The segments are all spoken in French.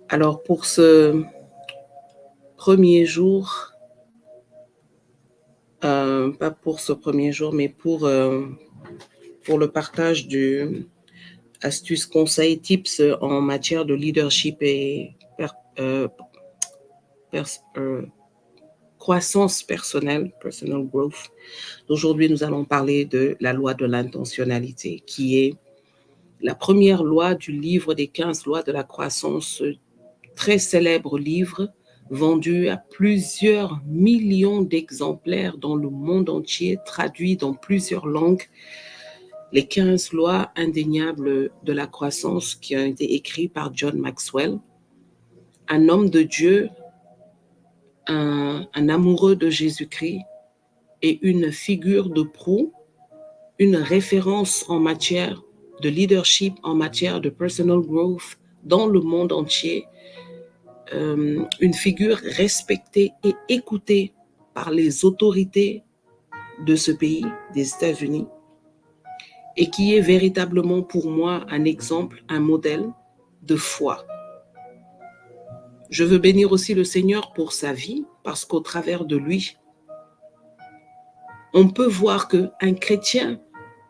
Alors pour ce premier jour, pas pour ce premier jour, mais pour le partage du astuces, conseils, tips en matière de leadership et pers- euh, croissance personnelle, personal growth. Aujourd'hui, nous allons parler de la loi de l'intentionnalité, qui est la première loi du livre des 15 lois de la croissance, très célèbre livre vendu à plusieurs millions d'exemplaires dans le monde entier, traduit dans plusieurs langues. Les 15 lois indéniables de la croissance qui ont été écrites par John Maxwell, un homme de Dieu, un amoureux de Jésus-Christ et une figure de proue, une référence en matière de leadership, en matière de personal growth dans le monde entier, une figure respectée et écoutée par les autorités de ce pays, des États-Unis, et qui est véritablement pour moi un exemple, un modèle de foi. Je veux bénir aussi le Seigneur pour sa vie, parce qu'au travers de lui, on peut voir qu'un chrétien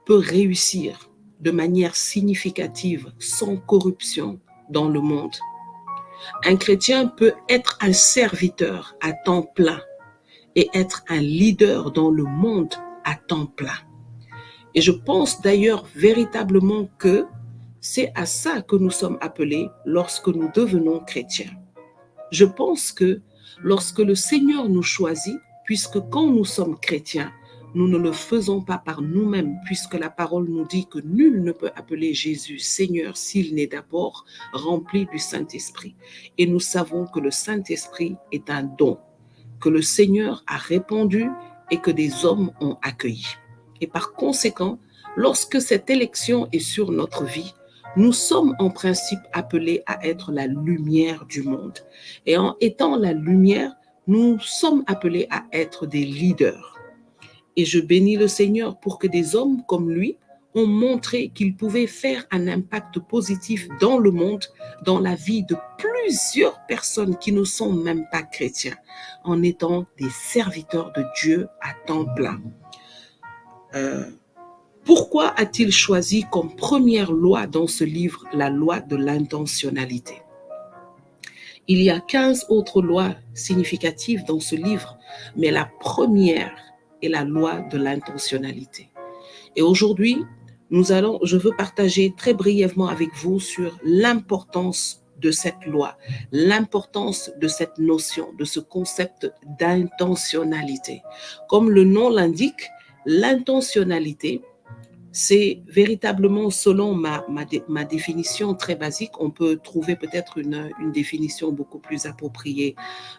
peut réussir de manière significative, sans corruption dans le monde. Un chrétien peut être un serviteur à temps plein et être un leader dans le monde à temps plein. Et je pense d'ailleurs véritablement que c'est à ça que nous sommes appelés lorsque nous devenons chrétiens. Je pense que lorsque le Seigneur nous choisit, puisque quand nous sommes chrétiens, nous ne le faisons pas par nous-mêmes, puisque la parole nous dit que nul ne peut appeler Jésus Seigneur s'il n'est d'abord rempli du Saint-Esprit. Et nous savons que le Saint-Esprit est un don, que le Seigneur a répandu et que des hommes ont accueilli. Et par conséquent, lorsque cette élection est sur notre vie, nous sommes en principe appelés à être la lumière du monde. Et en étant la lumière, nous sommes appelés à être des leaders. Et je bénis le Seigneur pour que des hommes comme lui ont montré qu'ils pouvaient faire un impact positif dans le monde, dans la vie de plusieurs personnes qui ne sont même pas chrétiens, en étant des serviteurs de Dieu à temps plein. Pourquoi a-t-il choisi comme première loi dans ce livre la loi de l'intentionnalité? Il y a 15 autres lois significatives dans ce livre, mais la première est la loi de l'intentionnalité. Et aujourd'hui, je veux partager très brièvement avec vous sur l'importance de cette loi, l'importance de cette notion, de ce concept d'intentionnalité. Comme le nom l'indique, l'intentionnalité, c'est véritablement, selon ma définition très basique, on peut trouver peut-être une définition beaucoup plus appropriée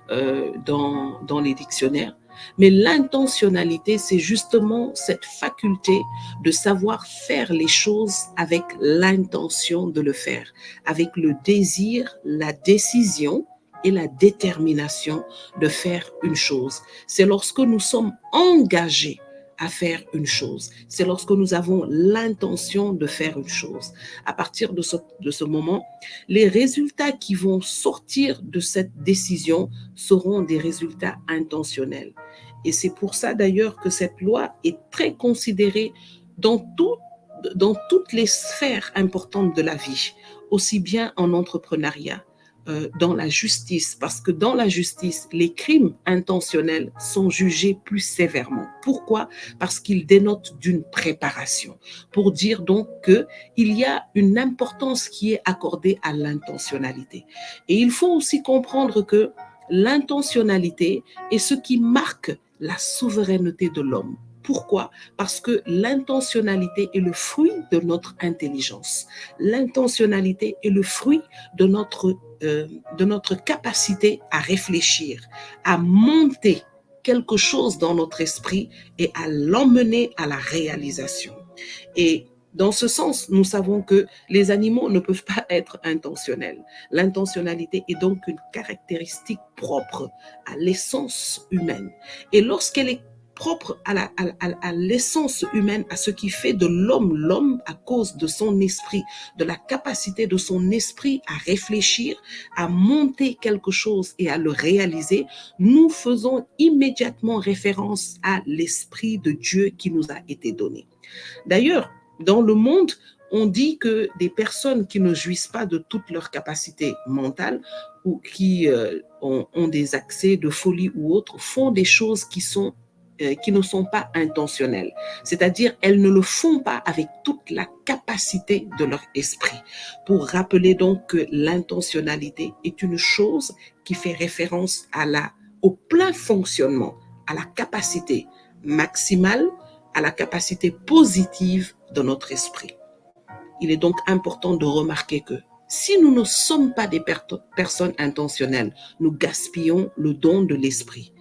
dans les dictionnaires. Mais l'intentionnalité, c'est justement cette faculté de savoir faire les choses avec l'intention de le faire, avec le désir, la décision et la détermination de faire une chose. C'est lorsque nous sommes engagés à faire une chose. C'est lorsque nous avons l'intention de faire une chose. À partir de ce moment, les résultats qui vont sortir de cette décision seront des résultats intentionnels. Et c'est pour ça d'ailleurs que cette loi est très considérée dans toutes les sphères importantes de la vie, aussi bien en entrepreneuriat, dans la justice, parce que dans la justice, les crimes intentionnels sont jugés plus sévèrement. Pourquoi? Parce qu'ils dénotent d'une préparation. Pour dire donc qu'il y a une importance qui est accordée à l'intentionnalité. Et il faut aussi comprendre que l'intentionnalité est ce qui marque la souveraineté de l'homme. Pourquoi? Parce que l'intentionnalité est le fruit de notre intelligence. L'intentionnalité est le fruit de notre capacité à réfléchir, à monter quelque chose dans notre esprit et à l'emmener à la réalisation. Et dans ce sens, nous savons que les animaux ne peuvent pas être intentionnels. L'intentionnalité est donc une caractéristique propre à l'essence humaine. Et lorsqu'elle est propre à l'essence humaine, à ce qui fait de l'homme à cause de son esprit, de la capacité de son esprit à réfléchir, à monter quelque chose et à le réaliser, nous faisons immédiatement référence à l'esprit de Dieu qui nous a été donné. D'ailleurs, dans le monde, on dit que des personnes qui ne jouissent pas de toutes leurs capacités mentales ou qui ont des accès de folie ou autres font des choses qui ne sont pas intentionnelles. C'est-à-dire, elles ne le font pas avec toute la capacité de leur esprit. Pour rappeler donc que l'intentionnalité est une chose qui fait référence au plein fonctionnement, à la capacité maximale, à la capacité positive de notre esprit. Il est donc important de remarquer que si nous ne sommes pas des personnes intentionnelles, nous gaspillons le don de l'esprit.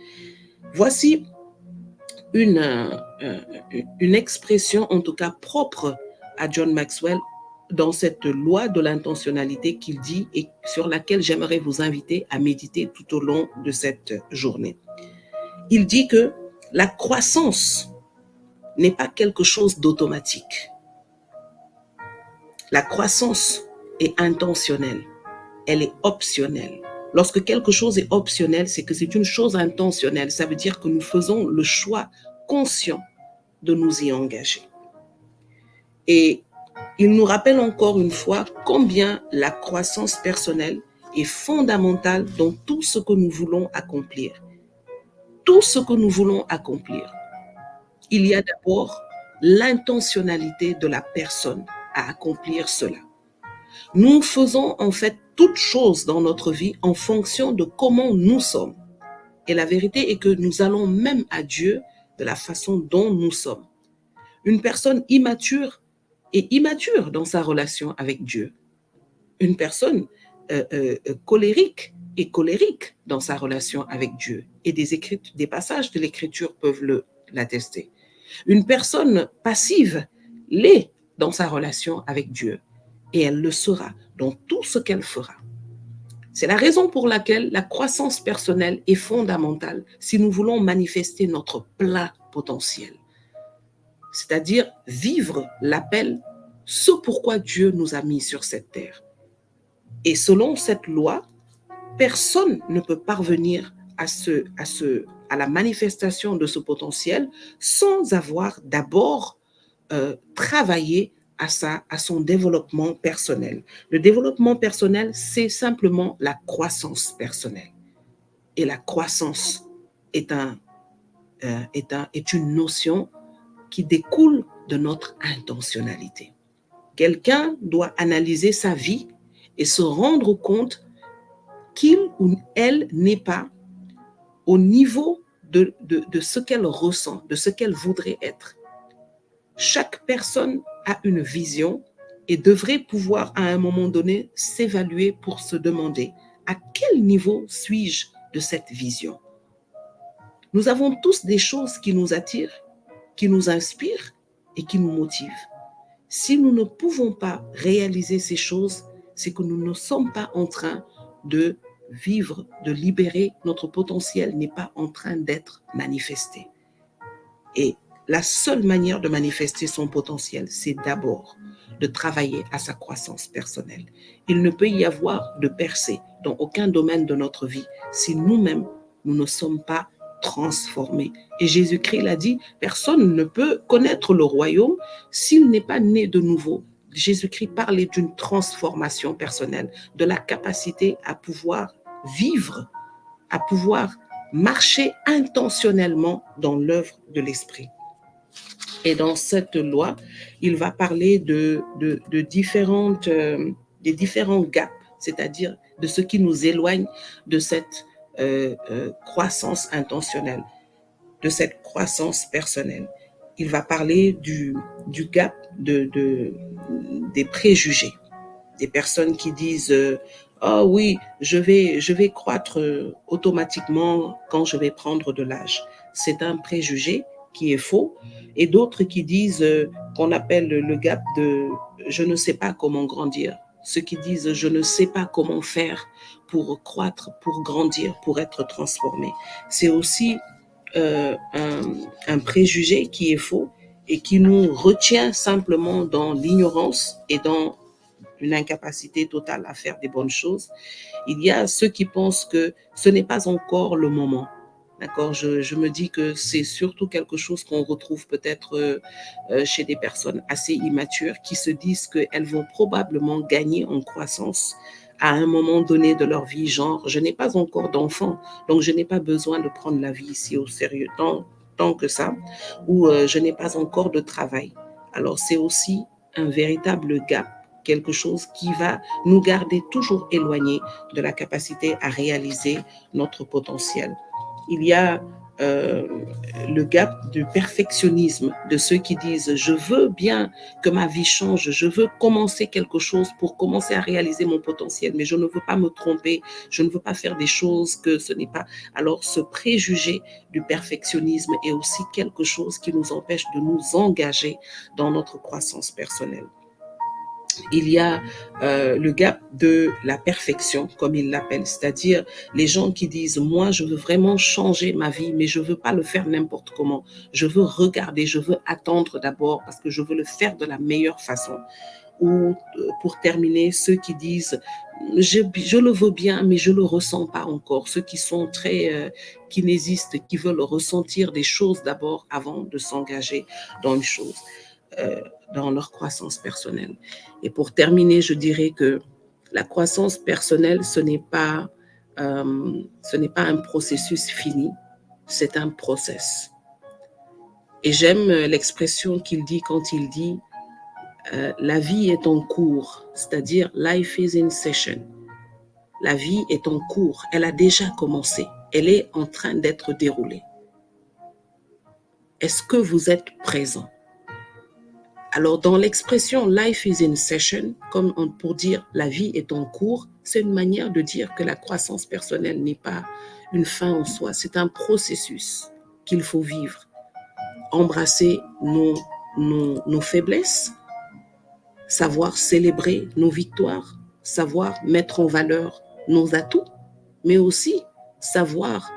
Voici une expression, en tout cas propre à John Maxwell, dans cette loi de l'intentionnalité qu'il dit et sur laquelle j'aimerais vous inviter à méditer tout au long de cette journée. Il dit que la croissance n'est pas quelque chose d'automatique. La croissance est intentionnelle, elle est optionnelle. Lorsque quelque chose est optionnel, c'est que c'est une chose intentionnelle. Ça veut dire que nous faisons le choix conscient de nous y engager. Et il nous rappelle encore une fois combien la croissance personnelle est fondamentale dans tout ce que nous voulons accomplir. Tout ce que nous voulons accomplir. Il y a d'abord l'intentionnalité de la personne à accomplir cela. Nous faisons en fait toutes choses dans notre vie en fonction de comment nous sommes. Et la vérité est que nous allons même à Dieu de la façon dont nous sommes. Une personne immature est immature dans sa relation avec Dieu. Une personne colérique est colérique dans sa relation avec Dieu. Et des passages de l'Écriture peuvent l'attester. Une personne passive l'est dans sa relation avec Dieu et elle le sera dans tout ce qu'elle fera. C'est la raison pour laquelle la croissance personnelle est fondamentale si nous voulons manifester notre plein potentiel, c'est-à-dire vivre l'appel, ce pourquoi Dieu nous a mis sur cette terre. Et selon cette loi, personne ne peut parvenir à la manifestation de ce potentiel sans avoir d'abord travaillé à son développement personnel. Le développement personnel, c'est simplement la croissance personnelle. Et la croissance est une notion qui découle de notre intentionnalité. Quelqu'un doit analyser sa vie et se rendre compte qu'il ou elle n'est pas au niveau de ce qu'elle ressent, de ce qu'elle voudrait être. Chaque personne a une vision et devrait pouvoir à un moment donné s'évaluer pour se demander à quel niveau suis-je de cette vision. Nous avons tous des choses qui nous attirent, qui nous inspirent et qui nous motivent. Si nous ne pouvons pas réaliser ces choses, c'est que nous ne sommes pas en train de vivre, de libérer, notre potentiel n'est pas en train d'être manifesté. Et la seule manière de manifester son potentiel, c'est d'abord de travailler à sa croissance personnelle. Il ne peut y avoir de percée dans aucun domaine de notre vie si nous-mêmes, nous ne sommes pas transformés. Et Jésus-Christ l'a dit, personne ne peut connaître le royaume s'il n'est pas né de nouveau. Jésus-Christ parlait d'une transformation personnelle, de la capacité à pouvoir vivre, à pouvoir marcher intentionnellement dans l'œuvre de l'Esprit. Et dans cette loi, il va parler des différents gaps, c'est-à-dire de ce qui nous éloigne de cette croissance intentionnelle, de cette croissance personnelle. Il va parler du gap des préjugés, des personnes qui disent oh oui, je vais croître automatiquement quand je vais prendre de l'âge. C'est un préjugé qui est faux, et d'autres qui disent qu'on appelle le gap de je ne sais pas comment grandir. Ceux qui disent je ne sais pas comment faire pour croître, pour grandir, pour être transformé. C'est aussi un préjugé qui est faux et qui nous retient simplement dans l'ignorance et dans une incapacité totale à faire des bonnes choses. Il y a ceux qui pensent que ce n'est pas encore le moment. D'accord, je me dis que c'est surtout quelque chose qu'on retrouve peut-être chez des personnes assez immatures qui se disent qu'elles vont probablement gagner en croissance à un moment donné de leur vie, genre je n'ai pas encore d'enfant, donc je n'ai pas besoin de prendre la vie ici au sérieux tant que ça, ou je n'ai pas encore de travail. Alors c'est aussi un véritable gap, quelque chose qui va nous garder toujours éloignés de la capacité à réaliser notre potentiel. Il y a euh, le gap du perfectionnisme de ceux qui disent je veux bien que ma vie change, je veux commencer quelque chose pour commencer à réaliser mon potentiel, mais je ne veux pas me tromper, je ne veux pas faire des choses que ce n'est pas. Alors ce préjugé du perfectionnisme est aussi quelque chose qui nous empêche de nous engager dans notre croissance personnelle. Il y a le gap de la perfection, comme ils l'appellent, c'est-à-dire les gens qui disent, moi, je veux vraiment changer ma vie, mais je veux pas le faire n'importe comment. Je veux regarder, je veux attendre d'abord parce que je veux le faire de la meilleure façon. Ou pour terminer, ceux qui disent, je le veux bien, mais je le ressens pas encore. Ceux qui sont très kinésistes, qui veulent ressentir des choses d'abord avant de s'engager dans une chose. Dans leur croissance personnelle. Et pour terminer, je dirais que la croissance personnelle, ce n'est pas un processus fini, c'est un process. Et j'aime l'expression qu'il dit quand il dit la vie est en cours, c'est-à-dire life is in session. La vie est en cours, elle a déjà commencé, elle est en train d'être déroulée. Est-ce que vous êtes présent? Alors, dans l'expression life is in session, comme pour dire la vie est en cours, c'est une manière de dire que la croissance personnelle n'est pas une fin en soi, c'est un processus qu'il faut vivre. Embrasser nos faiblesses, savoir célébrer nos victoires, savoir mettre en valeur nos atouts, mais aussi savoir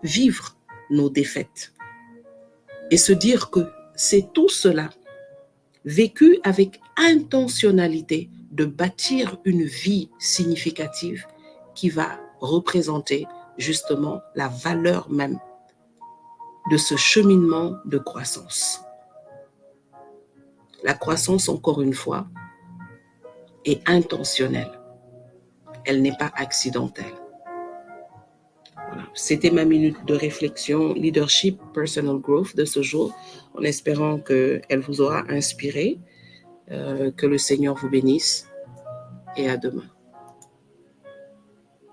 vivre nos défaites. Et se dire que c'est tout cela vécu avec intentionnalité de bâtir une vie significative qui va représenter justement la valeur même de ce cheminement de croissance. La croissance, encore une fois, est intentionnelle. Elle n'est pas accidentelle. Voilà. C'était ma minute de réflexion leadership personal growth de ce jour, en espérant qu'elle vous aura inspiré, que le Seigneur vous bénisse et à demain.